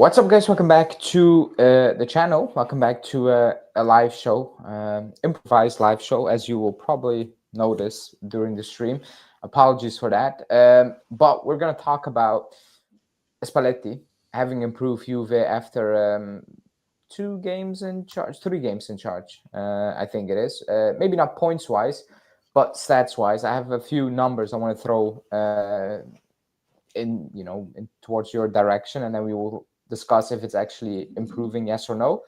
What's up, guys? Welcome back to the channel. Welcome back to a live show, improvised live show, as you will probably notice during the stream. Apologies for that. But we're going to talk about Spalletti having improved Juve after 3 games in charge. I think it is. Maybe not points-wise, but stats-wise. I have a few numbers I want to throw in towards your direction, and then we will discuss if it's actually improving, yes or no.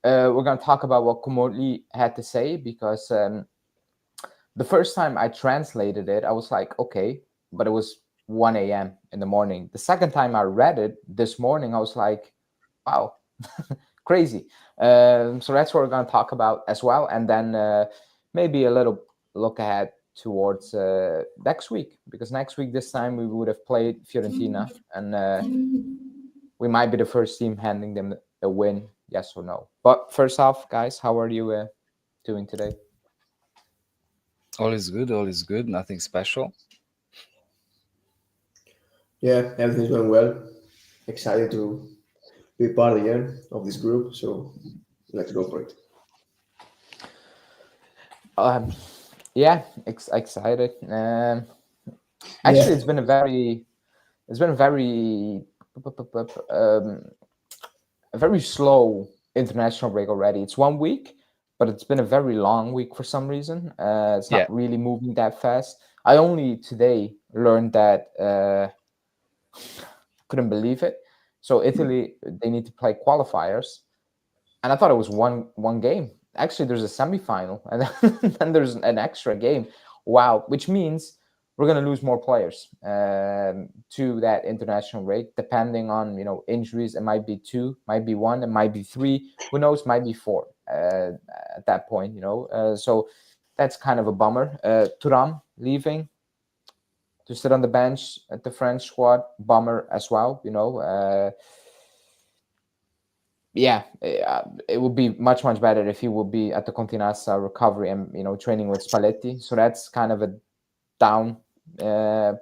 We're going to talk about what Komoli had to say, because the first time I translated it, I was like, okay, but it was 1 a.m. in the morning. The second time I read it this morning, I was like, wow, crazy. So that's what we're going to talk about as well. And then maybe a little look ahead towards next week, because next week, this time, we would have played Fiorentina, and we might be the first team handing them a win, yes or no. But first off, guys, how are you doing today? All is good, nothing special. Yeah, everything's going well. Excited to be part again of this group, so let's go for it. Yeah, excited. Actually, it's been a very slow international break already. It's 1 week, but it's been a very long week for some reason. It's not really moving that fast. I only today learned that. Couldn't believe it. So Italy, they need to play qualifiers, and I thought it was one game. Actually, there's a semifinal, and then there's an extra game. Wow, which means we're going to lose more players to that international break, depending on injuries. It might be 2, might be 1, it might be 3. Who knows? Might be 4 at that point. So that's kind of a bummer. Thuram leaving to sit on the bench at the French squad, bummer as well. Yeah, it would be much better if he would be at the Continassa recovery and training with Spalletti. So that's kind of a down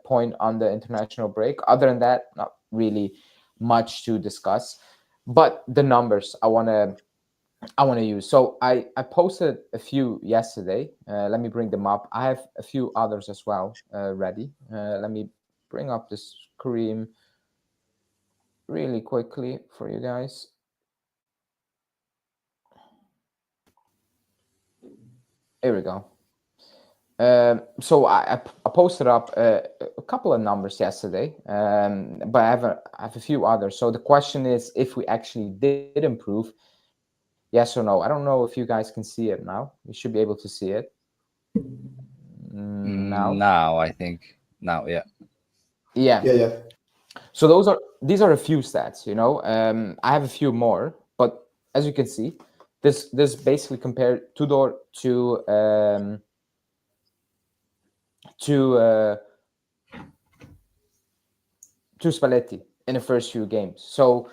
point on the international break. Other than that, not really much to discuss. But the numbers I want to use. So I posted a few yesterday. Let me bring them up. I have a few others as well ready. Let me bring up the screen really quickly for you guys. Here we go. So I posted up a couple of numbers yesterday, but I have a few others. So the question is if we actually did improve, yes or no. I don't know if you guys can see it now. You should be able to see it. Now, I think. Now, yeah. Yeah. So these are a few stats, I have a few more, but as you can see, this basically compared Tudor to Spalletti in the first few games. So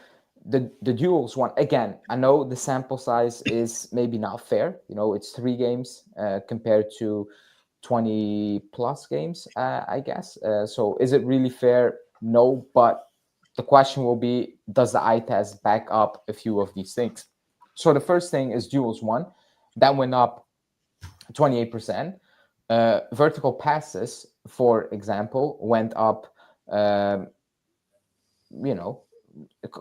the duels one, again, I know the sample size is maybe not fair. It's 3 games compared to 20 plus games, I guess. So is it really fair? No, but the question will be, does the eye test back up a few of these things? So the first thing is duels one. That went up 28%. Vertical passes, for example, went up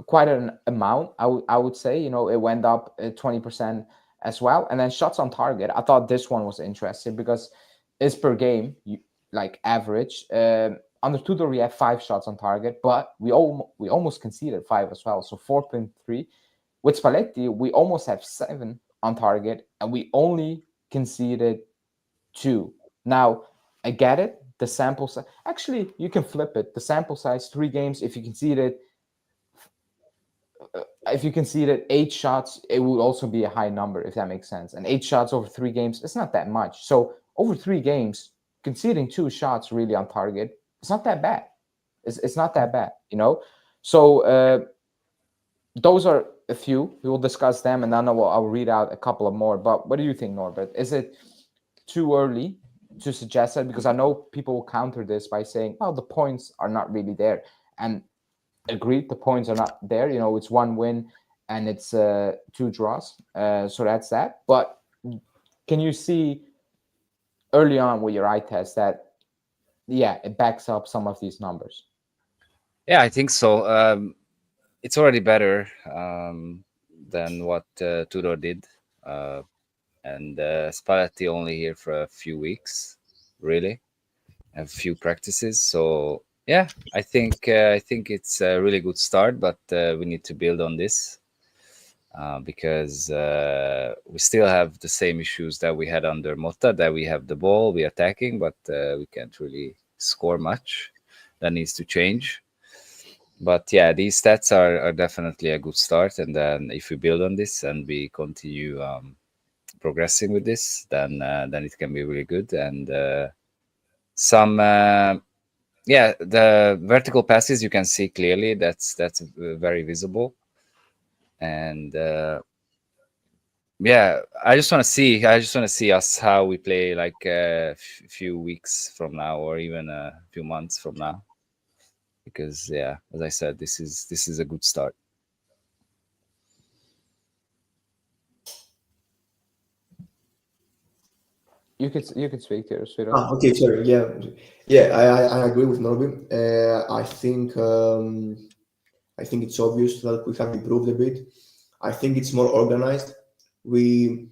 quite an amount. I would say, it went up 20% as well. And then shots on target, I thought this one was interesting because it's per game, like average. Under Tudor, we have 5 shots on target, but we almost conceded 5 as well, so 4.3. With Spalletti, we almost have 7 on target, and we only conceded 2. Now, I get it. The sample size, actually, you can flip it. The sample size, 3 games. If you conceded 8 shots, it would also be a high number, if that makes sense. And 8 shots over 3 games, it's not that much. So over 3 games, conceding 2 shots really on target, it's not that bad. It's not that bad, So those are a few. We will discuss them, and then I'll read out a couple of more. But what do you think, Norbert? Is it too early to suggest that? Because I know people will counter this by saying, well, the points are not really there. And agreed, the points are not there. It's one win and it's 2 draws. So that's that. But can you see early on with your eye test that, it backs up some of these numbers? Yeah, I think so. It's already better than what Tudor did. And Spalletti only here for a few weeks, really, a few practices. So yeah, I think it's a really good start, but we need to build on this because we still have the same issues that we had under Motta. That we have the ball, we attacking, but we can't really score much. That needs to change. But yeah, these stats are definitely a good start, and then if we build on this and we continue progressing with this, then it can be really good. And some the vertical passes you can see clearly. That's very visible. And I just want to see us how we play like a few weeks from now, or even a few months from now, because as I said, this is a good start. You could speak to it. Okay, sorry. Yeah. I agree with Norby. I think it's obvious that we have improved a bit. I think it's more organized. We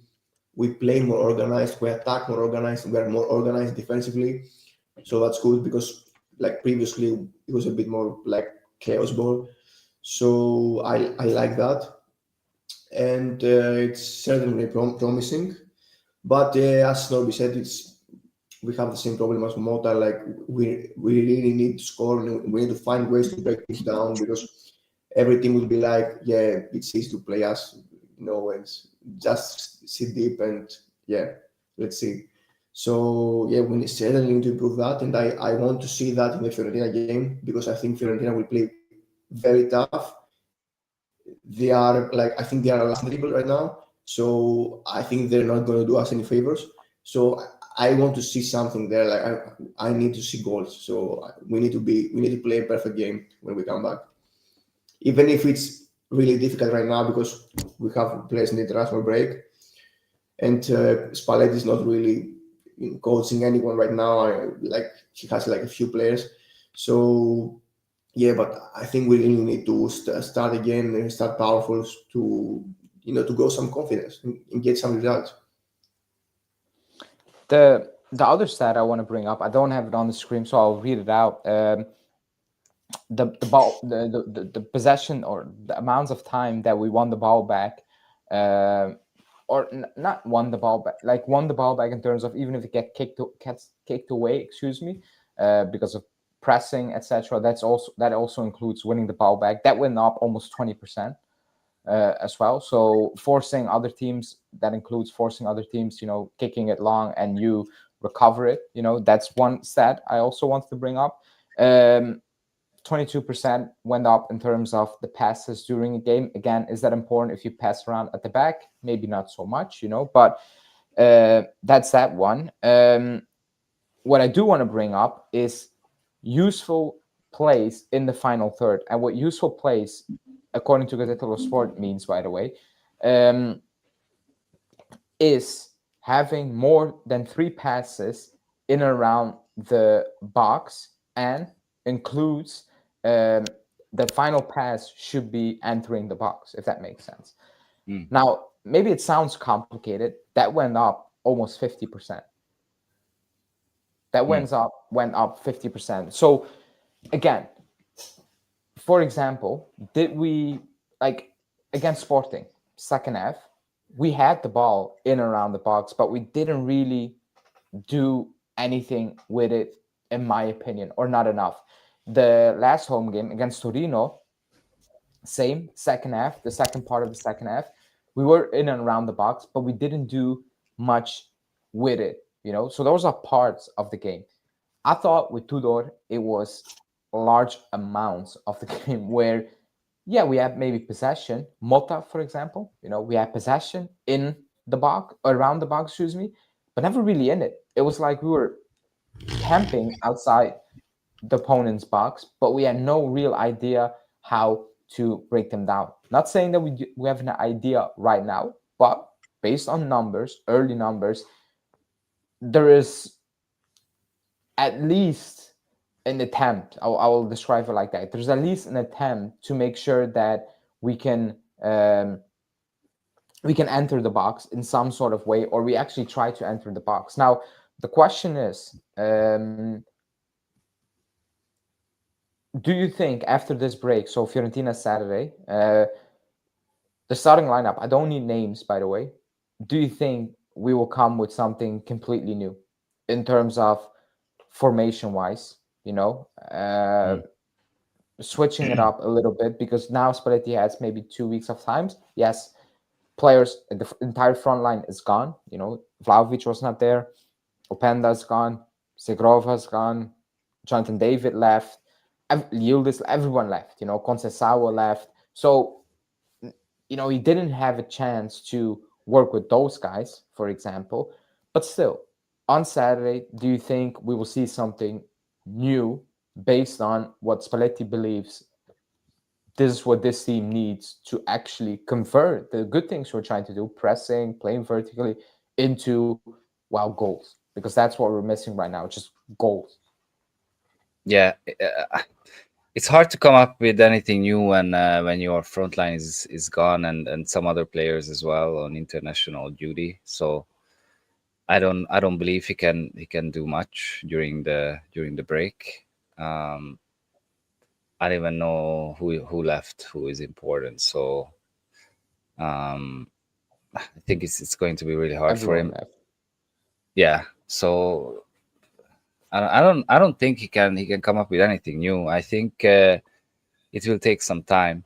play more organized. We attack more organized. We are more organized defensively. So that's good because like previously it was a bit more like chaos ball. So I like that, and it's certainly promising. But as Norby said, we have the same problem as Mota. Like we really need to score, and we need to find ways to break things down because everything will be like, yeah, it's easy to play us, and just sit deep and let's see. So we certainly need to improve that, and I want to see that in the Fiorentina game because I think Fiorentina will play very tough. They are like, I think they are last in the table right now, so I think they're not going to do us any favors. So I want to see something there. Like I need to see goals. So we need to play a perfect game when we come back, even if it's really difficult right now because we have players in the international break, and Spalletti is not really coaching anyone right now. Like he has like a few players, so but I think we really need to start again and start powerful to to grow some confidence and get some results. The other stat I want to bring up, I don't have it on the screen, so I'll read it out. The ball, the possession, or the amounts of time that we won the ball back, not won the ball back, like won the ball back in terms of even if it gets kicked away, because of pressing, etc. That also includes winning the ball back. That went up almost 20%. As well. So forcing other teams, that includes forcing other teams, kicking it long and you recover it. That's one stat I also wanted to bring up. 22% went up in terms of the passes during a game. Again, is that important if you pass around at the back? Maybe not so much, but that's that one. What I do want to bring up is useful plays in the final third. And what useful plays, according to Gazzetta Sport, means, by the way, is having more than 3 passes in and around the box, and includes the final pass should be entering the box, if that makes sense. Now, maybe it sounds complicated. That went up almost 50%. That went up 50%. So again, for example, did we, like against Sporting, second half, we had the ball in and around the box, but we didn't really do anything with it, in my opinion, or not enough. The last home game against Torino, same, second half, the second part of the second half, we were in and around the box, but we didn't do much with it, So those are parts of the game. I thought with Tudor, it was large amounts of the game where, we had maybe possession. Mota, for example, we had possession in the box, around the box, but never really in it. It was like we were camping outside the opponent's box, but we had no real idea how to break them down. Not saying that we have an idea right now, but based on numbers, early numbers, there is at least an attempt. I will describe it like that. There's at least an attempt to make sure that we can enter the box in some sort of way, or we actually try to enter the box. Now, the question is, do you think after this break, so Fiorentina Saturday, the starting lineup, I don't need names, by the way, do you think we will come with something completely new in terms of formation-wise, switching it up a little bit? Because now Spalletti has maybe 2 weeks of time. Yes, players, the entire front line is gone. Vlahovic was not there. Openda's gone. Segrova's gone. Jonathan David left. Yildiz, everyone left. Conceição left. So, he didn't have a chance to work with those guys, for example. But still, on Saturday, do you think we will see something new based on what Spalletti believes this is what this team needs to actually convert the good things we're trying to do, pressing, playing vertically, into, goals? Because that's what we're missing right now, just goals. Yeah, it's hard to come up with anything new when your front line is gone and some other players as well on international duty. So I don't believe he can do much during the break. I don't even know who left, who is important. So I think it's going to be really hard Everyone for him. left. Yeah. So I don't think he can come up with anything new. I think it will take some time.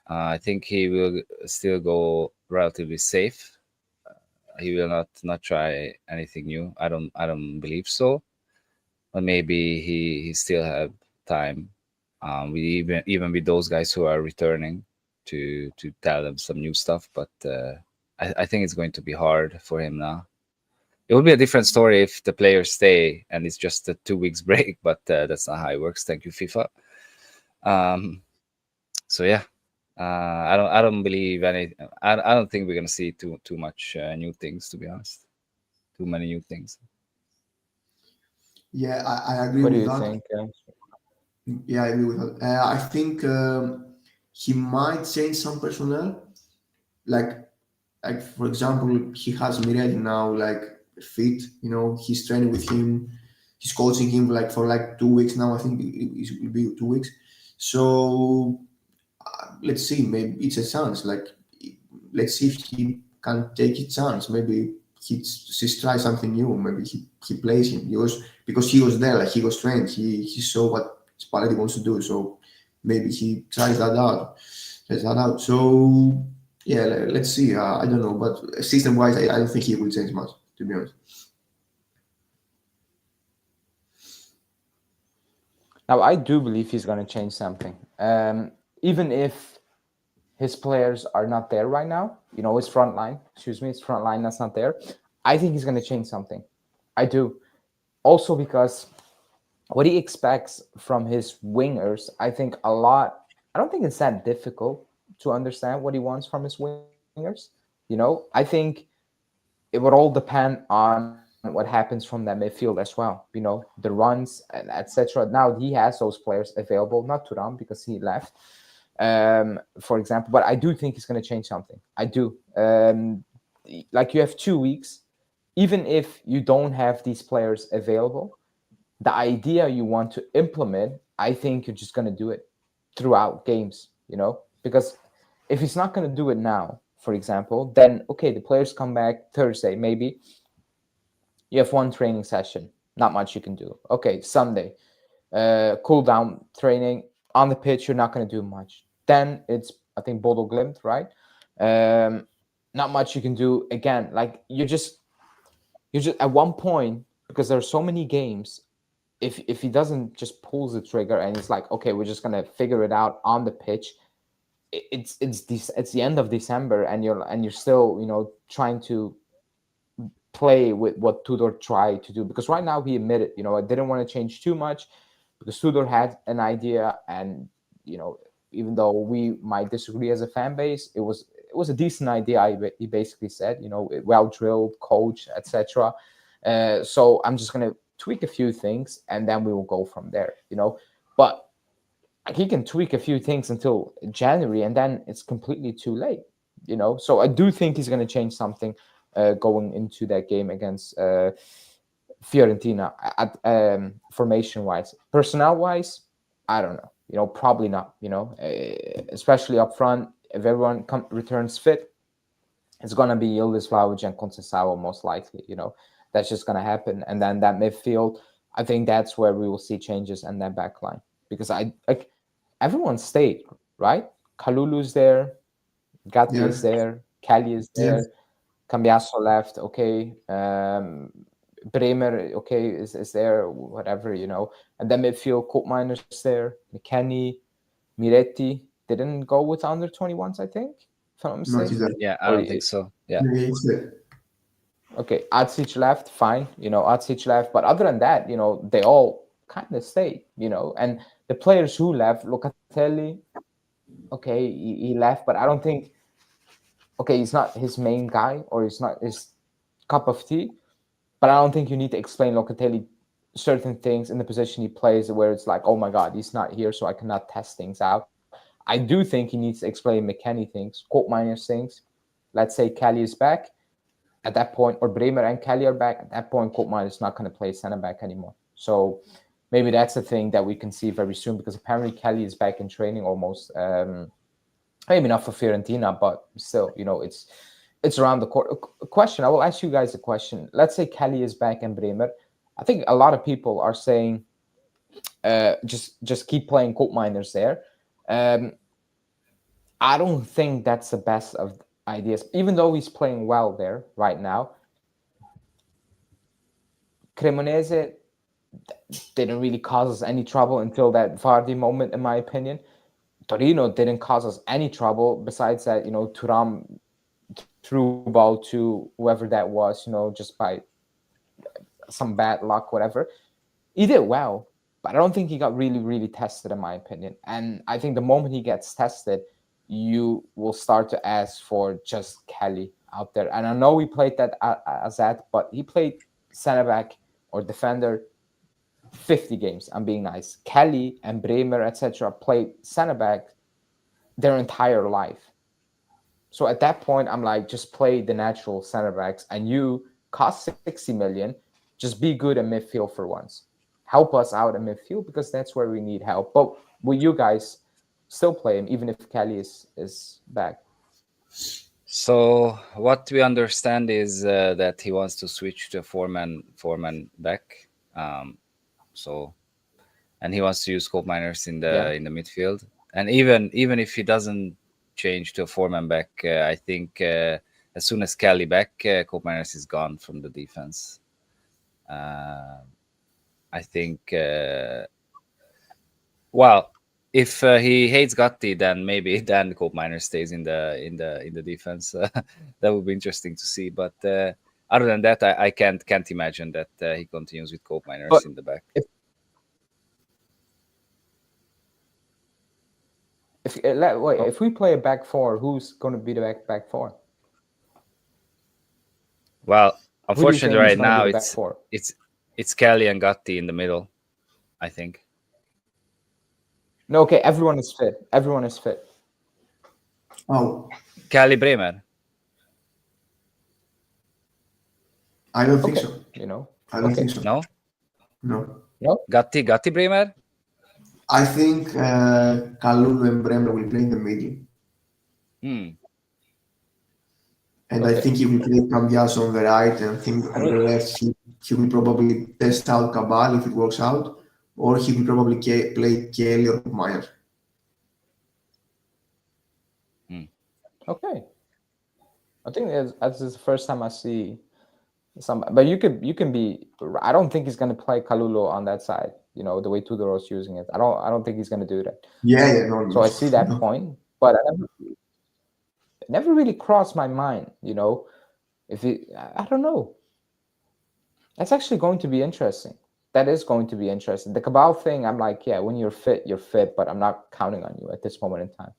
I think he will still go relatively safe. He will not try anything new. I don't believe so. But maybe he still have time. We even with those guys who are returning to tell them some new stuff. But I think it's going to be hard for him now. It would be a different story if the players stay and it's just a 2 weeks break, but that's not how it works. Thank you, FIFA. So yeah, I don't believe any. I don't think we're gonna see too much new things. To be honest, too many new things. Yeah, I agree What do with you that. think? Yeah, I agree with that. I think he might change some personnel, like for example, he has Mirelli now like fit. He's training with him, he's coaching him for 2 weeks now. I think it will be 2 weeks. So let's see. Maybe it's a chance. Let's see if he can take a chance. Maybe he tries something new. Maybe he plays him. Because he was there. He was trained. He saw what Spalletti wants to do. So maybe he tries that out. So yeah, let's see. I don't know, but system-wise, I don't think he will change much, to be honest. Now, I do believe he's going to change something. Even if his players are not there right now, his front line that's not there, I think he's going to change something. I do. Also because what he expects from his wingers, I think a lot, I don't think it's that difficult to understand what he wants from his wingers. I think it would all depend on what happens from that midfield as well. The runs and etc. Now he has those players available, not Turan because he left, for example. But I do think he's going to change something. I do. You have 2 weeks, even if you don't have these players available, the idea you want to implement, I think you're just going to do it throughout games. Because if he's not going to do it now, for example, then okay, the players come back Thursday, maybe you have one training session, not much you can do. Okay, Sunday, cool down training on the pitch, you're not going to do much. Then it's, I think, Bodo Glimt, right? Not much you can do again. You're just at one point, because there are so many games, if he doesn't just pull the trigger and it's like, okay, we're just gonna figure it out on the pitch, it's the end of December and you're still trying to play with what Tudor tried to do. Because right now he admitted, I didn't want to change too much because Tudor had an idea and even though we might disagree as a fan base, it was a decent idea. He basically said, well drilled, coach, etc. So I'm just gonna tweak a few things, and then we will go from there. But he can tweak a few things until January, and then it's completely too late. So I do think he's going to change something going into that game against Fiorentina, formation wise. Personnel wise, I don't know. Probably not. Especially up front, if everyone returns fit, it's going to be Yildiz Vlahovic and Conceição most likely. That's just going to happen. And then that midfield, I think that's where we will see changes in that back line, because everyone stayed, right? Kalulu's there, Gatti is there, Kelly is there, Cambiaso left, okay. Bremer, okay, is there, whatever, And then midfield, Koopmeiner's there, McKennie, Miretti didn't go with under 21s, I think, if I'm not mistaken. Yeah, I don't think so. Yeah. Okay, Adzic left, fine, Adzic left. But other than that, they all kind of stayed, and the players who left, Locatelli, okay, he left, but I don't think, okay, he's not his main guy, or he's not his cup of tea, but I don't think you need to explain Locatelli certain things in the position he plays where it's like, oh my God, he's not here, so I cannot test things out. I do think he needs to explain McKennie things, Koopmeiners things. Let's say Kelly is back at that point, or Bremer and Kelly are back. At that point, Koopmeijer is not going to play center back anymore. So maybe that's a thing that we can see very soon, because apparently Kelly is back in training almost. Maybe not for Fiorentina, but still, it's around the court. A question, I will ask you guys a question. Let's say Kelly is back and Bremer. I think a lot of people are saying just keep playing Koopmeiners there. I don't think that's the best of ideas, even though he's playing well there right now. Cremonese didn't really cause us any trouble until that Vardy moment, in my opinion. Torino didn't cause us any trouble besides that, Thuram threw ball to whoever that was, just by some bad luck, whatever. He did well, but I don't think he got really, really tested, in my opinion. And I think the moment he gets tested, you will start to ask for just Kelly out there. And I know we played that as that, but he played center back or defender 50 games. I'm being nice. Kelly and Bremer, etc., played center back their entire life. So at that point, I'm like, just play the natural center backs, and you cost 60 million. Just be good in midfield for once. Help us out in midfield, because that's where we need help. But will you guys still play him even if Kelly is back? So what we understand is that he wants to switch to a four-man back. And he wants to use Koopmeiners in the midfield. And even if he doesn't change to a four-man back, I think as soon as Kelly back, Koopmeiners is gone from the defense. I think. If he hates Gatti, then maybe Koopmeiners stays in the defense. That would be interesting to see. But other than that, I can't imagine that he continues with Koopmeiners in the back. If we play a back four, who's going to be the back four? Well, unfortunately, right now it's Kelly and Gatti in the middle, I think. No, okay, everyone is fit. Everyone is fit. Oh, Kelly Bremer. I don't think so. I don't think so. No. Gatti Bremer. I think Kalulu and Bremer will play in the middle. And I think he will play Cambiaso on the right, and I think on the left he will probably test out Cabal if it works out, or he will probably play Kelly or Meyer. Okay. I think that's the first time I see some. But you can be. I don't think he's going to play Kalulu on that side. The way Tudor is using it. I don't think he's going to do that. Yeah. No. So I see that point, but it never really crossed my mind. I don't know. That's actually going to be interesting. that is going to be interesting. The Cabal thing, I'm like, yeah, when you're fit, but I'm not counting on you at this moment in time.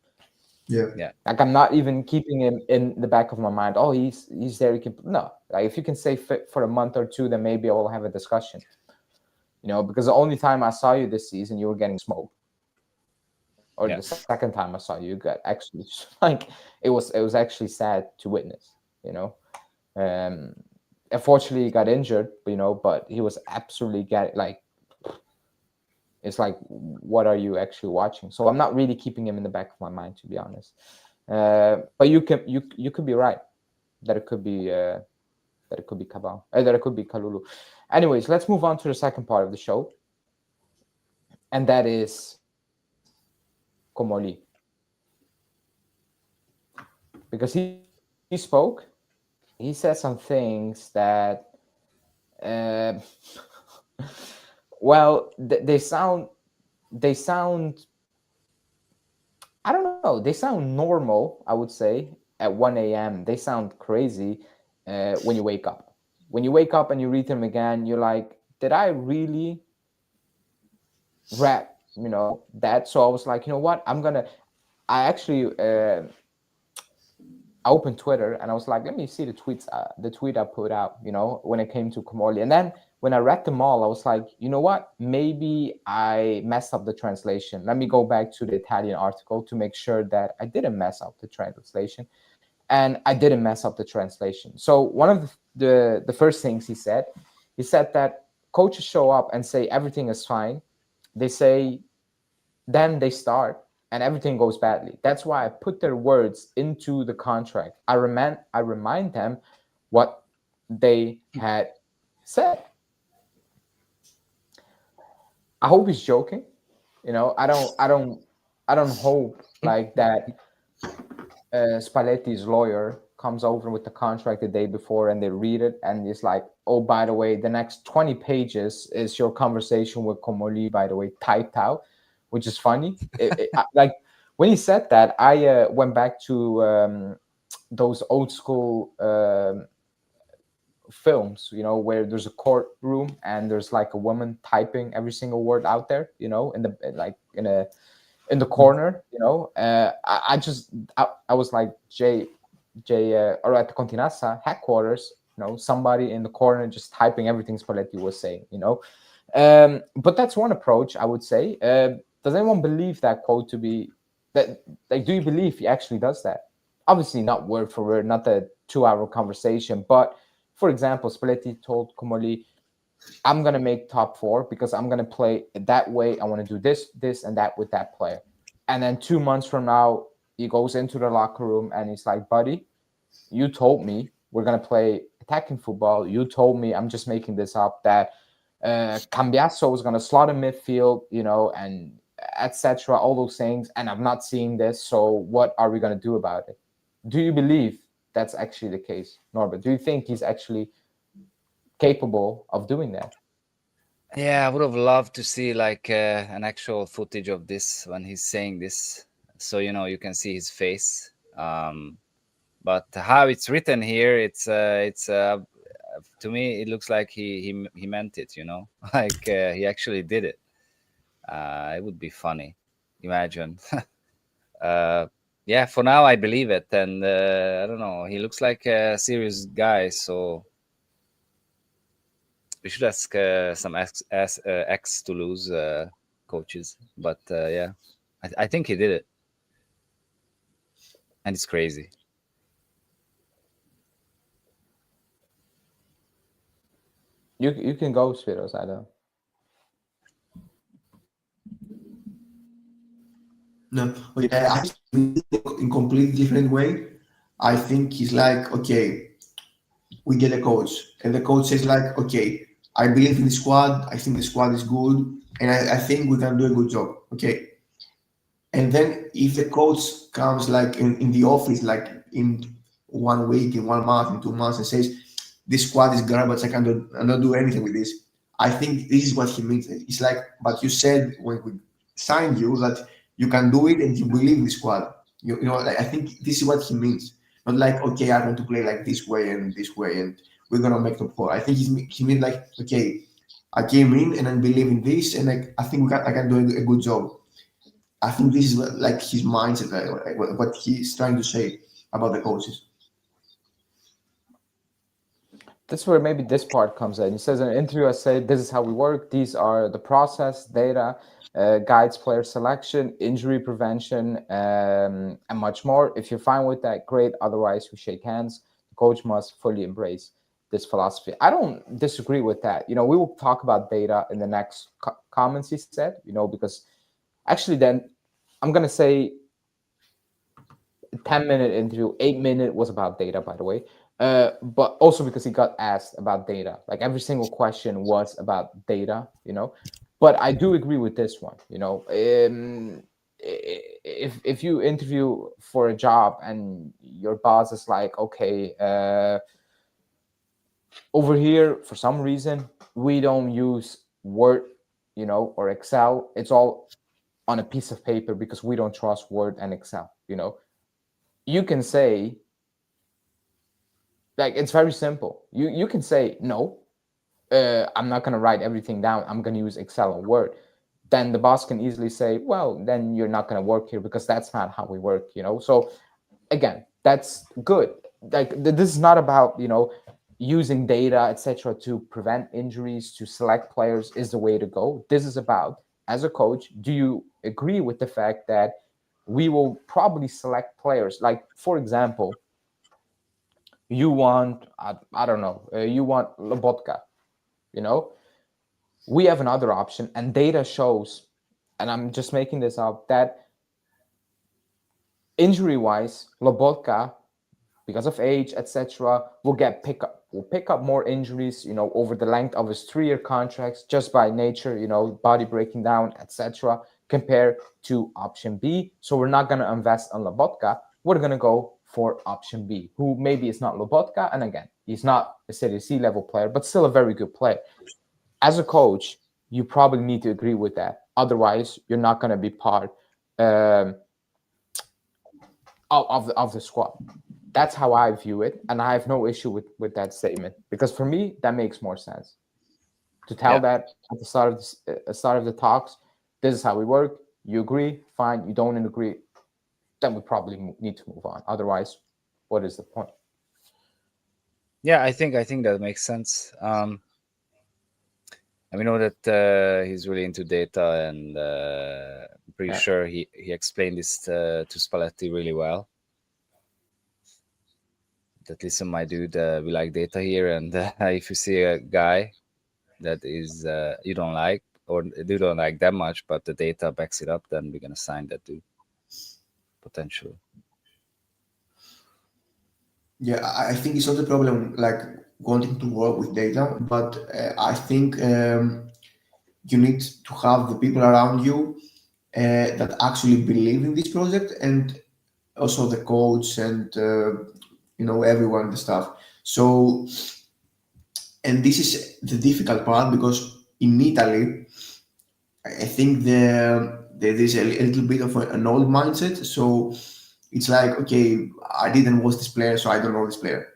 Yeah. Like, I'm not even keeping him in the back of my mind. Oh, he's there. He can, no, like, if you can stay fit for a month or two, then maybe I will have a discussion. Because the only time I saw you this season, you were getting smoked. Or the second time I saw you, got actually like it was actually sad to witness. Unfortunately, he got injured, but he was absolutely it's like, what are you actually watching? So I'm not really keeping him in the back of my mind, to be honest. But you could be right that it could be Cabal, that it could be Kalulu. Anyways, let's move on to the second part of the show, and that is Comoli, because he spoke. He said some things that, well, they sound. I don't know. They sound normal, I would say, at 1 a.m. They sound crazy when you wake up. When you wake up and you read them again, you're like, did I really rap, that? So I was like, you know what? I actually I opened Twitter and I was like, let me see the tweet I put out, when it came to Comoli. And then when I read them all, I was like, you know what? Maybe I messed up the translation. Let me go back to the Italian article to make sure that I didn't mess up the translation. And I didn't mess up the translation. So one of the first things he said that coaches show up and say everything is fine. They say, then they start and everything goes badly. That's why I put their words into the contract. I remind them what they had said. I hope he's joking. I don't hope like that. Spalletti's lawyer comes over with the contract the day before and they read it and it's like, oh, by the way, the next 20 pages is your conversation with Comoli, by the way, typed out, which is funny. Like, when he said that, I went back to those old school films, where there's a courtroom and there's like a woman typing every single word out there, in the corner, I was like, Jay, or at the Continassa headquarters, somebody in the corner just typing everything Spalletti was saying, but that's one approach, I would say. Does anyone believe that quote to be that? Like, do you believe he actually does that? Obviously, not word for word, not the 2-hour conversation, but for example, Spalletti told Comoli, I'm going to make top 4 because I'm going to play that way. I want to do this, and that with that player. And then 2 months from now, he goes into the locker room and he's like, buddy, you told me we're going to play attacking football. You told me, I'm just making this up, that Cambiasso was going to slot in midfield, and etc., all those things. And I'm not seeing this. So what are we going to do about it? Do you believe that's actually the case, Norbert? Do you think he's actually capable of doing that? Yeah, I would have loved to see like an actual footage of this when he's saying this, so you can see his face. But how it's written here, it's to me it looks like he meant it. Like he actually did it. It would be funny. Imagine. Yeah, for now I believe it, and I don't know. He looks like a serious guy, so we should ask some ex Toulouse coaches. But yeah, I think he did it, and it's crazy. You can go, Spiros. I don't. No, okay, I in completely different way. I think he's like, okay, we get a coach, and the coach says like, okay, I believe in the squad. I think the squad is good, and I think we can do a good job. Okay, and then if the coach comes like in the office, like in 1 week, in 1 month, in 2 months, and says this squad is garbage, I cannot do anything with this. I think this is what he means. It's like, but you said when we signed you that you can do it and you believe in the squad. Like, I think this is what he means. Not like, okay, I want to play like this way and this way, and we're gonna make top 4. I think he means like, okay, I came in and I believe in this, and I think I can do a good job. I think this is like his mindset, what he's trying to say about the coaches. That's where maybe this part comes in. He says in an interview, I say, this is how we work. These are the process, data, guides player selection, injury prevention, and much more. If you're fine with that, great. Otherwise, we shake hands. The coach must fully embrace this philosophy. I don't disagree with that. We will talk about data in the next comments, he said, because actually then I'm going to say 10-minute interview, 8-minute was about data, by the way. But also because he got asked about data. Like every single question was about data, But I do agree with this one, if you interview for a job and your boss is like, okay, over here, for some reason, we don't use Word, or Excel. It's all on a piece of paper because we don't trust Word and Excel, You can say, like, it's very simple. You can say, no, I'm not going to write everything down. I'm going to use Excel and Word. Then the boss can easily say, well, then you're not going to work here because that's not how we work, So again, that's good. Like, this is not about, using data, etc., to prevent injuries, to select players is the way to go. This is about, as a coach, do you agree with the fact that we will probably select players? Like, for example, you want, I don't know, you want Lobotka, we have another option, and data shows, and I'm just making this up, that injury-wise, Lobotka, because of age, etc., will pick up more injuries, over the length of his 3-year contracts, just by nature, body breaking down, etc., compared to option B. So we're not going to invest on Lobotka. We're going to go for option B, who maybe is not Lobotka, and again, he's not a Serie C level player, but still a very good player. As a coach, you probably need to agree with that. Otherwise, you're not going to be part of the squad. That's how I view it, and I have no issue with that statement, because for me that makes more sense to tell that at the start of the talks. This is how we work. You agree, fine. You don't agree, then we probably need to move on. Otherwise, what is the point? Yeah, I think that makes sense. And we know that he's really into data, and I'm pretty sure he explained this to Spalletti really well. That, listen, my dude, we like data here, and if you see a guy that is you don't like, or you don't like that much, but the data backs it up, then we're gonna sign that dude potentially. Yeah, I think it's not a problem like wanting to work with data, but I think you need to have the people around you that actually believe in this project, and also the coach and everyone, the staff. So, and this is the difficult part, because in Italy, I think there is a little bit of an old mindset. So it's like, okay, I didn't watch this player, so I don't know this player.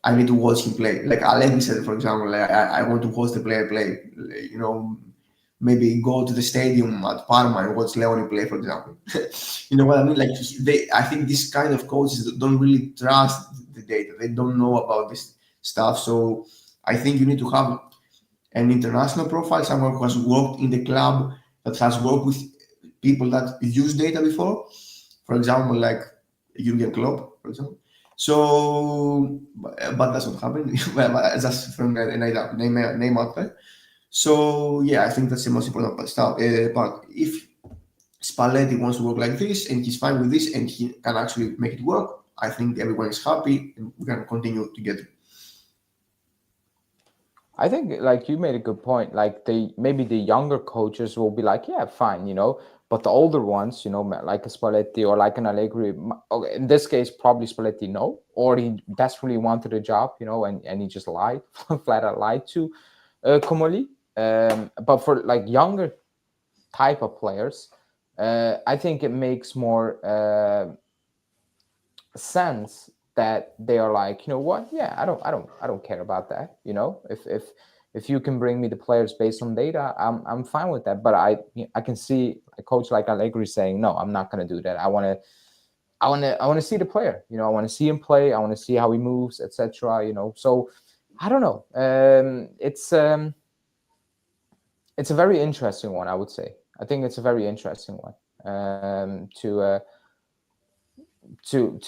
I need to watch him play. Like Allegri said, for example, like, I want to watch the player play. Maybe go to the stadium at Parma and watch Leone play, for example. You know what I mean? Like I think this kind of coaches don't really trust the data. They don't know about this stuff. So I think you need to have an international profile, someone who has worked in the club, that has worked with people that use data before. For example, like Jurgen Klopp, for example. So, but that's not happening. Well, just from a name out there. So yeah, I think that's the most important part. If Spalletti wants to work like this and he's fine with this and he can actually make it work, I think everyone is happy and we can continue together. I think, like, you made a good point. Like, maybe the younger coaches will be like, yeah, fine, but the older ones, like a Spalletti or like an Allegri, okay, in this case, probably Spalletti, no, or he desperately wanted a job, and he just lied, flat out lied to Comoli. But for like younger type of players, I think it makes more sense that they are like, you know what? Yeah, I don't care about that. If If you can bring me the players based on data, I'm fine with that. But I can see a coach like Allegri saying, no, I'm not going to do that. I want to see the player. I want to see him play. I want to see how he moves, etc. So I don't know. It's a very interesting one, I would say. I think it's a very interesting one to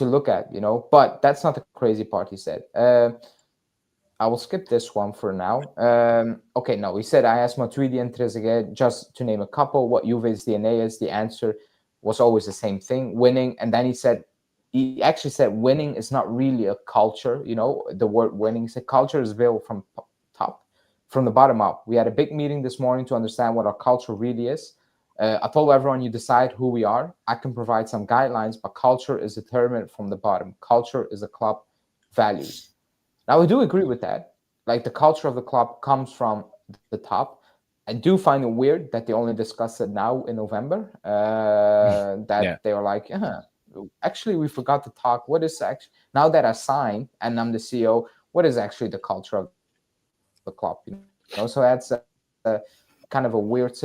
look at. But that's not the crazy part. He said. I will skip this one for now. Okay, no, he said, I asked Matuidi and Trezeguet, just to name a couple, what Juve's DNA is. The answer was always the same thing, winning. And then he actually said, winning is not really a culture. The word winning, he said, culture is built from the bottom up. We had a big meeting this morning to understand what our culture really is. I told everyone, you decide who we are. I can provide some guidelines, but culture is determined from the bottom. Culture is a club values. Now, I do agree with that. Like, the culture of the club comes from the top. I do find it weird that they only discuss it now in November. They are like, actually, we forgot to talk. What is actually, now that I signed and I'm the CEO, what is actually the culture of the club? So that's kind of a weird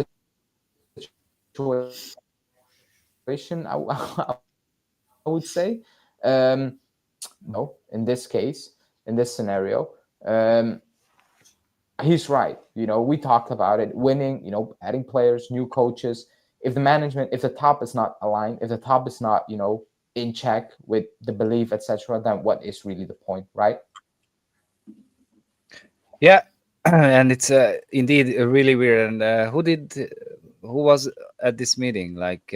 situation, I would say. No, in this case, in this scenario, he's right. We talked about it, winning, adding players, new coaches. If the top is not aligned, if the top is not, in check with the belief, etc., then what is really the point, right? Yeah, and it's indeed really weird. And who was at this meeting? Like,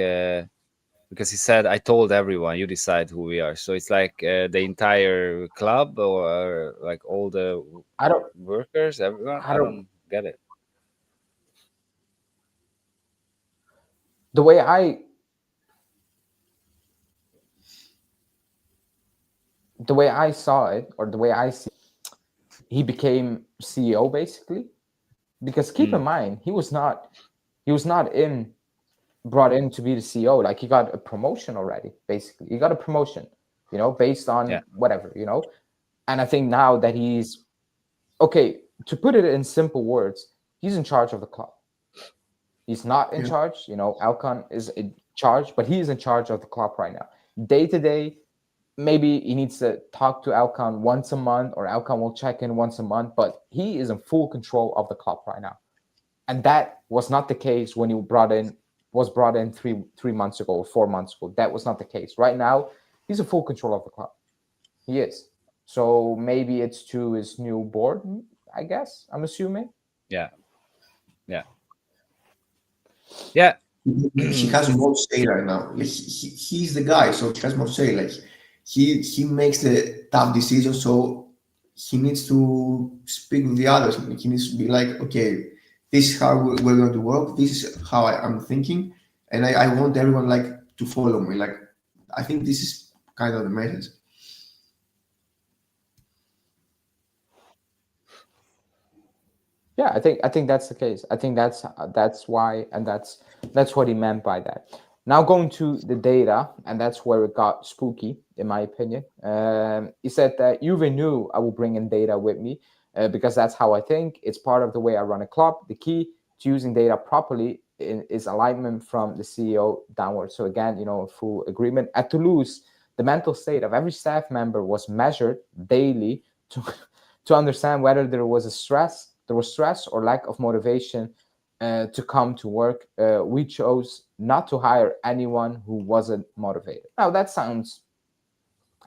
because he said, I told everyone, you decide who we are. So it's like the entire club, or like all the workers, everyone. I don't get it. The way I saw it, or the way I see it, he became CEO basically, because keep in mind, he was not brought in to be the CEO. Like, he got a promotion already. Basically, he got a promotion, based on whatever, And I think now that he's okay, to put it in simple words, he's in charge of the club. He's not in charge. Alcon is in charge, but he is in charge of the club right now. Day to day, maybe he needs to talk to Alcon once a month, or Alcon will check in once a month, but he is in full control of the club right now. And that was not the case when he was brought in 3 months ago or 4 months ago. That was not the case. Right now, he's in full control of the club. He is. So maybe it's to his new board, I guess, I'm assuming. Yeah. He has more say right now. Like, he's the guy, so he has more say. Like, he makes the tough decisions, so he needs to speak with the others. He needs to be like, okay, this is how we're going to work. This is how I'm thinking, and I want everyone like to follow me. Like, I think this is kind of the message. Yeah, I think that's the case. I think that's why, and that's what he meant by that. Now, going to the data, and that's where it got spooky, in my opinion. He said that Juve knew I will bring in data with me because that's how I think. It's part of the way I run a club. The key to using data properly is alignment from the CEO downwards. So again, full agreement. At Toulouse, the mental state of every staff member was measured daily to understand whether there was stress or lack of motivation to come to work. We chose not to hire anyone who wasn't motivated. Now, I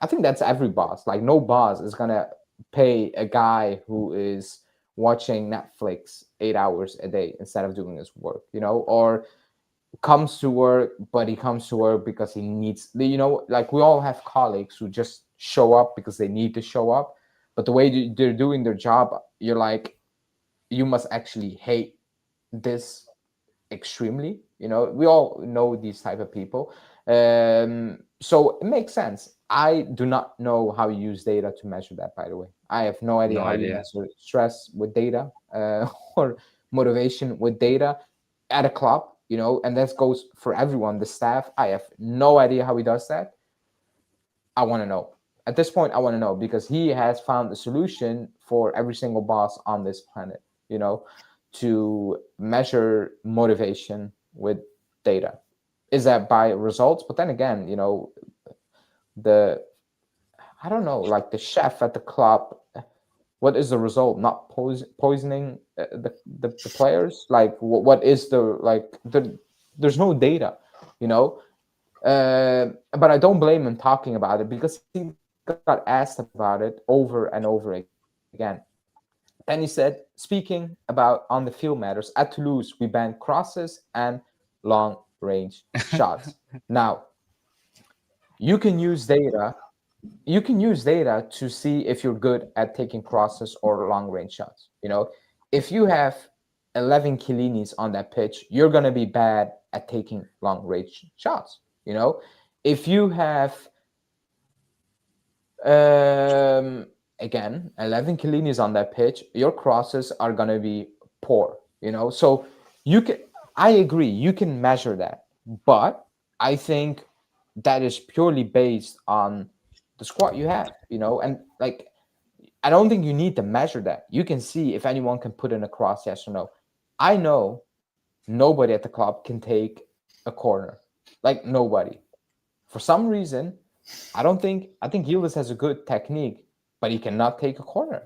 think that's every boss. Like, no boss is going to pay a guy who is watching Netflix 8 hours a day instead of doing his work, or comes to work, but he comes to work because he needs, like, we all have colleagues who just show up because they need to show up. But the way they're doing their job, you're like, you must actually hate this extremely. We all know these type of people. So it makes sense. I do not know how you use data to measure that, by the way. I have no idea how you measure stress with data or motivation with data at a club, and that goes for everyone, the staff. I have no idea how he does that. I want to know. At this point, I want to know, because he has found a solution for every single boss on this planet. to measure motivation with data. Is that by results? But then again, the I don't know, like the chef at the club, what is the result? Not poisoning the players? Like what is there's no data, you know. But I don't blame him talking about it because he got asked about it over and over again. Then he said, speaking about on the field matters, at Toulouse, we banned crosses and long range shots. Now, you can use data. You can use data to see if you're good at taking crosses or long range shots. If you have 11 Chiellinis on that pitch, you're going to be bad at taking long range shots. If you have again 11 Chiellinis on that pitch, your crosses are going to be poor. So you can. I agree, you can measure that, but I think that is purely based on the squad you have. And like, I don't think you need to measure that. You can see if anyone can put in a cross, yes or no. I know nobody at the club can take a corner, like nobody. For some reason, I think Yildiz has a good technique, but he cannot take a corner.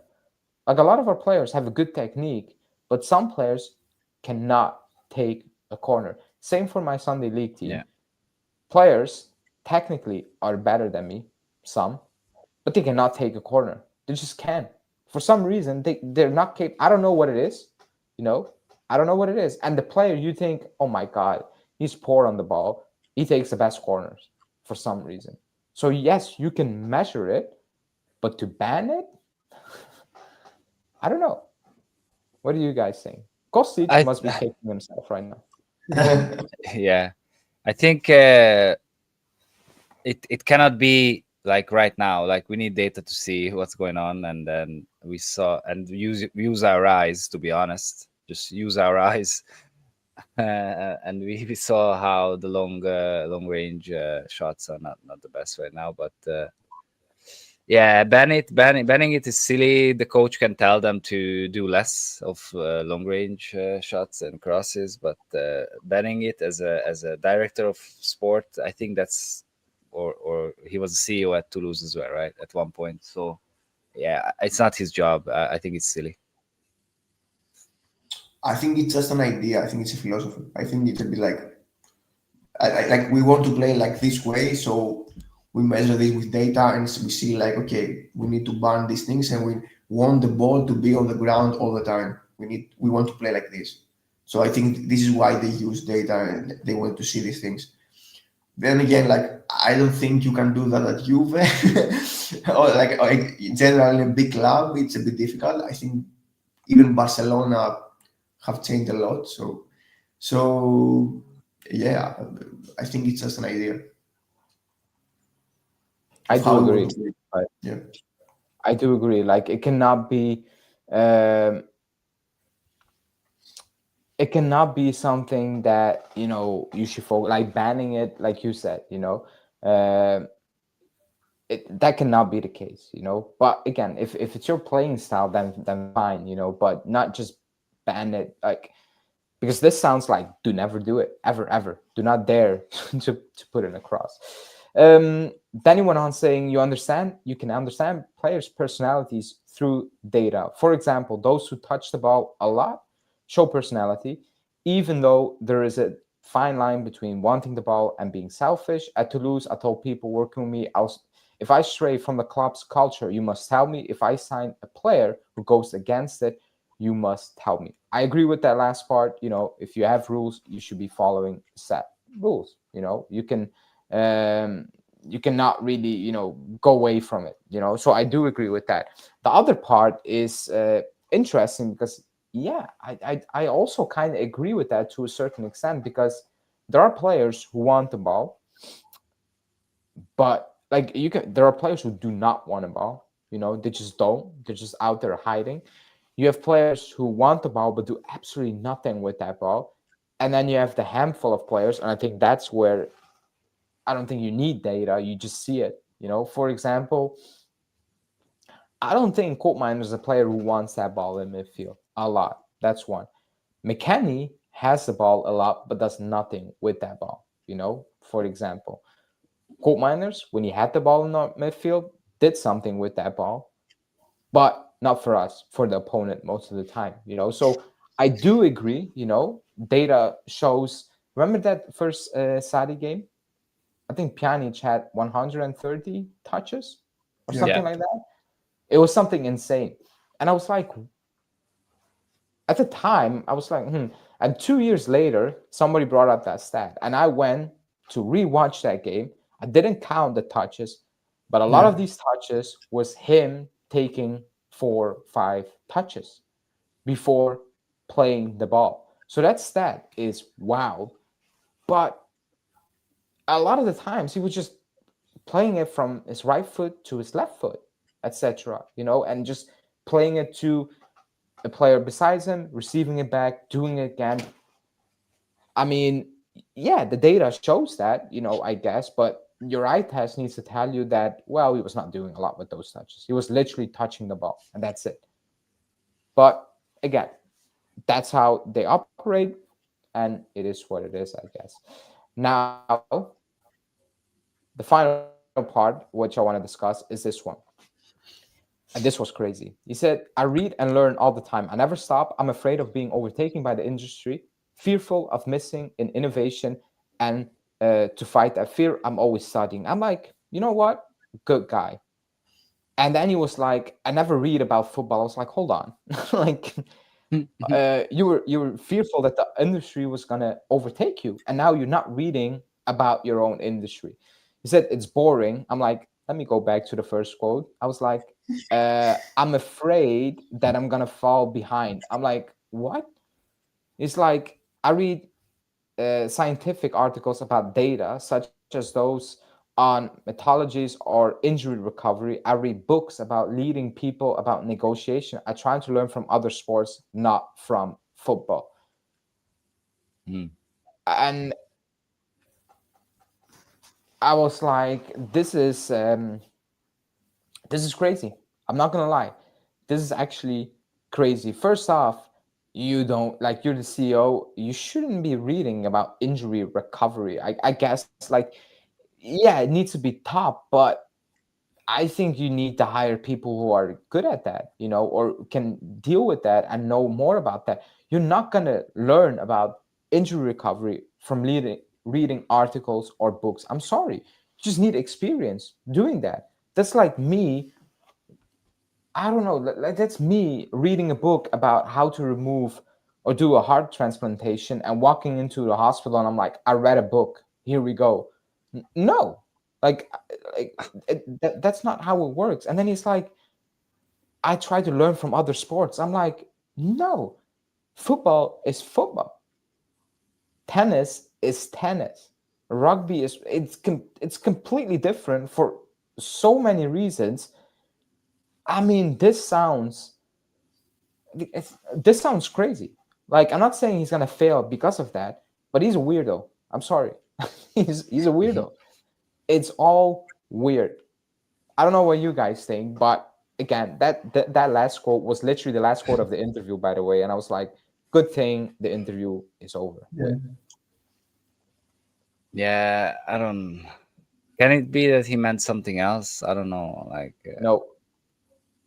Like a lot of our players have a good technique, but some players cannot take a corner. Same for my Sunday league team. Yeah. Players technically are better than me, some, but they cannot take a corner. They just can't. For some reason, they're not capable. I don't know what it is. I don't know what it is. And the player, you think, oh my God, he's poor on the ball. He takes the best corners for some reason. So yes, you can measure it, but to ban it, I don't know. What do you guys think? Kostic must be kicking himself right now. Yeah, I think it cannot be like right now. Like we need data to see what's going on, and then we saw and use our eyes. To be honest, just use our eyes, and we saw how the long range shots are not the best right now. But yeah, banning it is silly. The coach can tell them to do less of long range shots and crosses, but banning it as a director of sport, I think that's or he was a CEO at Toulouse as well, right? At one point. So yeah, it's not his job. I think it's silly. I think it's just an idea. I think it's a philosophy. I think it's a bit like we want to play like this way, so we measure this with data and we see like, okay, we need to ban these things and we want the ball to be on the ground all the time. We want to play like this. So I think this is why they use data and they want to see these things. Then again, like I don't think you can do that at Juve or like in general in a big club. It's a bit difficult. I think even Barcelona have changed a lot. So yeah, I think it's just an idea. I do agree. Yeah, I do agree. Like it cannot be something that you should focus, like banning it, like you said. That cannot be the case. But again, if it's your playing style, then fine. But not just ban it, like, because this sounds like do never do it ever. Do not dare to put it across. Then he went on saying, you can understand players' personalities through data. For example, those who touch the ball a lot show personality, even though there is a fine line between wanting the ball and being selfish. At Toulouse, I told people working with me, if I stray from the club's culture, you must tell me. If I sign a player who goes against it, you must tell me. I agree with that last part. If you have rules, you should be following set rules. You cannot really go away from it. So I do agree with that. The other part is interesting because I also kind of agree with that to a certain extent, because there are players who want the ball, but like there are players who do not want the ball. They just don't. They're just out there hiding. You have players who want the ball but do absolutely nothing with that ball. And then you have the handful of players, and I think that's where I don't think you need data. You just see it. For example, I don't think Koopman is a player who wants that ball in midfield a lot. That's one. McKennie has the ball a lot, but does nothing with that ball. For example, Colt Miners, when he had the ball in the midfield, did something with that ball, but not for us, for the opponent most of the time. So I do agree. Data shows. Remember that first Saudi game? I think Pjanic had 130 touches or Yeah. something like that. It was something insane, and I was like, at the time, I was like, And 2 years later, somebody brought up that stat, and I went to rewatch that game. I didn't count the touches, but a lot of these touches was him taking 4, 5 touches before playing the ball. So that stat is wild. But a lot of the times, he was just playing it from his right foot to his left foot, etc. And just playing it to a player besides him, receiving it back, doing it again. I mean, yeah, the data shows that, I guess, but your eye test needs to tell you that, well, he was not doing a lot with those touches. He was literally touching the ball, and that's it. But again, that's how they operate, and it is what it is, I guess. Now, the final part, which I want to discuss, is this one. And this was crazy. He said, I read and learn all the time. I never stop. I'm afraid of being overtaken by the industry, fearful of missing in innovation, and to fight that fear, I'm always studying. I'm like, you know what? Good guy. And then he was like, I never read about football. I was like, hold on. Like, you were fearful that the industry was gonna overtake you, and now you're not reading about your own industry. He said it's boring. I'm like, let me go back to the first quote. I was like, I'm afraid that I'm gonna fall behind. I'm like, what? It's like I read scientific articles about data, such as those on methodologies or injury recovery. I read books about leading people, about negotiation. I try to learn from other sports, not from football. And I was like, this is crazy. I'm not gonna lie. This is actually crazy. First off, you don't like you're the CEO. You shouldn't be reading about injury recovery. I guess like yeah, it needs to be top, but I think you need to hire people who are good at that, or can deal with that and know more about that. You're not gonna learn about injury recovery from reading articles or books. I'm sorry. You just need experience doing that. That's like me, I don't know, like that's me reading a book about how to remove or do a heart transplantation and walking into the hospital and I'm like, I read a book. Here we go. No, like, that's not how it works. And then he's like, I try to learn from other sports. I'm like, no, football is football. Tennis is tennis. Rugby is it's completely different for so many reasons. I mean, this sounds crazy. Like, I'm not saying he's gonna fail because of that, but he's a weirdo. I'm sorry, he's a weirdo. It's all weird. I don't know what you guys think, but again, that last quote was literally the last quote of the interview, by the way, and I was like, good thing the interview is over. Yeah, I don't. Can it be that he meant something else? I don't know. Like, No,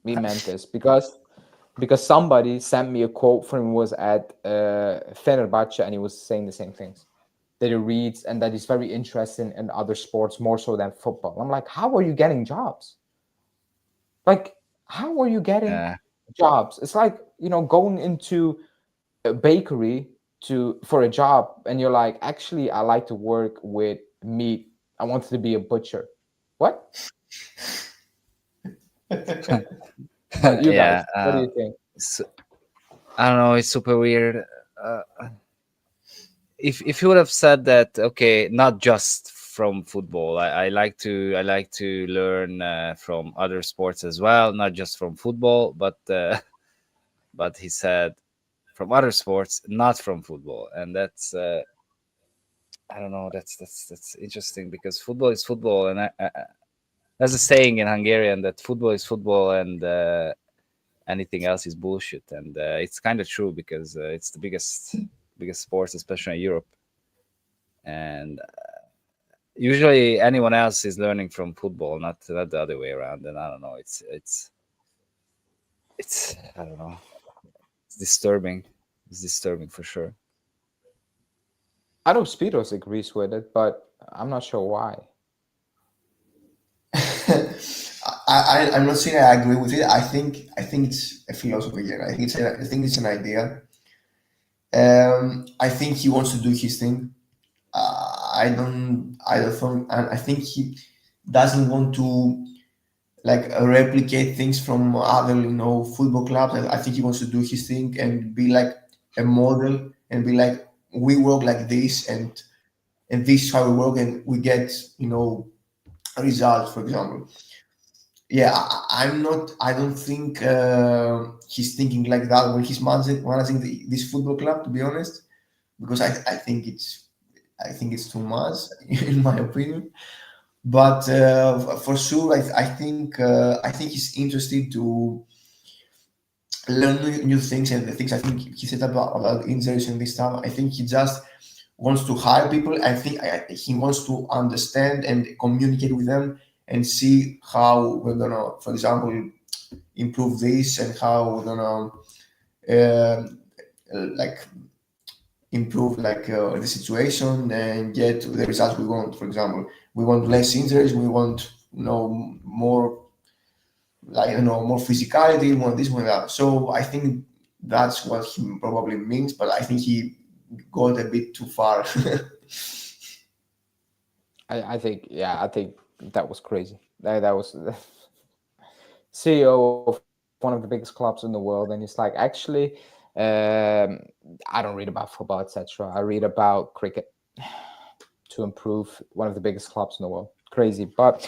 we meant this because somebody sent me a quote from him was at Fenerbahce and he was saying the same things that he reads and that he's very interested in other sports more so than football. I'm like, how are you getting jobs? Like, how are you getting jobs? It's like, going into a bakery for a job and you're like, actually, I like to work with meat. I wanted to be a butcher. What? You guys, what do you think? I don't know. It's super weird. If you would have said that, okay, not just from football, I like to learn from other sports as well, not just from football, but he said from other sports, not from football, and that's I don't know. That's interesting because football is football, and there's a saying in Hungarian that football is football, and anything else is bullshit. And it's kind of true, because it's the biggest sports, especially in Europe. And usually anyone else is learning from football, not the other way around. And I don't know, it's I don't know, it's disturbing. It's disturbing for sure. I know Speedos agrees with it, but I'm not sure why. I'm not saying I agree with it. I think it's a philosophy. Yeah. I think it's an idea. I think he wants to do his thing. I don't think, and I think he doesn't want to like replicate things from other football clubs. I think he wants to do his thing and be like a model and be like, we work like this, and this is how we work, and we get results, for example. Yeah, I'm not. I don't think he's thinking like that when he's managing this football club. To be honest, because I think it's too much in my opinion. But for sure, I think he's interested to learn new things and the things. I think he said about injuries and this stuff. I think he just wants to hire people. I think he wants to understand and communicate with them and see how we're gonna, for example, improve this and how we're gonna like improve the situation and get the results we want. For example, we want less injuries. We want more more physicality. We want this, we want that. So I think that's what he probably means. But I think he got a bit too far. I think, yeah, I think that was crazy. That was CEO of one of the biggest clubs in the world, and he's like, actually, I don't read about football, etc. I read about cricket to improve one of the biggest clubs in the world. Crazy, but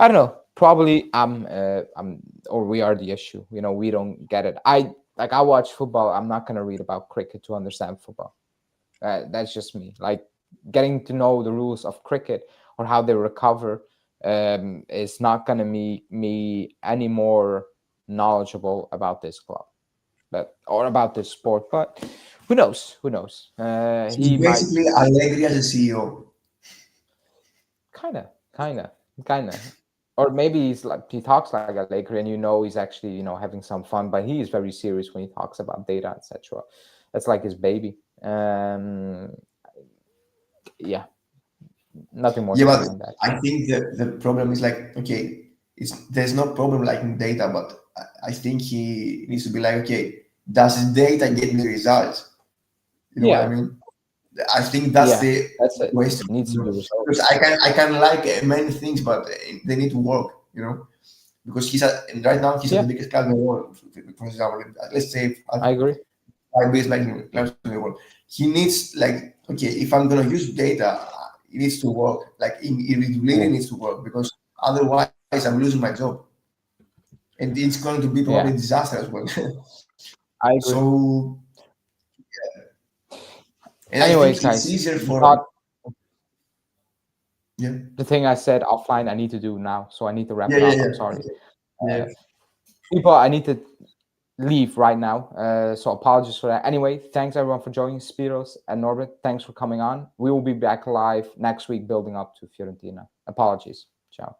I don't know. Probably or we are the issue. We don't get it. I watch football. I'm not gonna read about cricket to understand football. That's just me. Like, getting to know the rules of cricket or how they recover is not gonna make me any more knowledgeable about this club, or about this sport. But who knows? Who knows? He's He might. basically Allegri as a CEO. Kinda, or maybe he talks like a Laker, and he's actually having some fun, but he is very serious when he talks about data, etc. That's like his baby. Yeah, nothing more Yeah, to but say on that. I think the problem is like, okay, there's no problem like in data, but I think he needs to be like, okay, does his data get me results? You know what I Yeah, mean? I think that's yeah, the that's it. question. Needs to be Because resolved. I can like many things, but they need to work. Because and right now he's at Yeah, the biggest club in the world. For example, let's say I agree. five biggest clubs in the world. He needs like, okay, if I'm gonna use data, it needs to work. Like it really needs to work because otherwise I'm losing my job, and it's going to be probably Yeah, a disaster as well. I agree. So, and I Anyways, think it's guys, easier the for thought, yeah, the thing I said offline, I need to do now, so I need to wrap yeah, it yeah, up. I'm yeah, sorry, okay. Yeah. people. I need to leave right now. So apologies for that. Anyway, thanks everyone for joining. Spiros and Norbert, thanks for coming on. We will be back live next week building up to Fiorentina. Apologies. Ciao.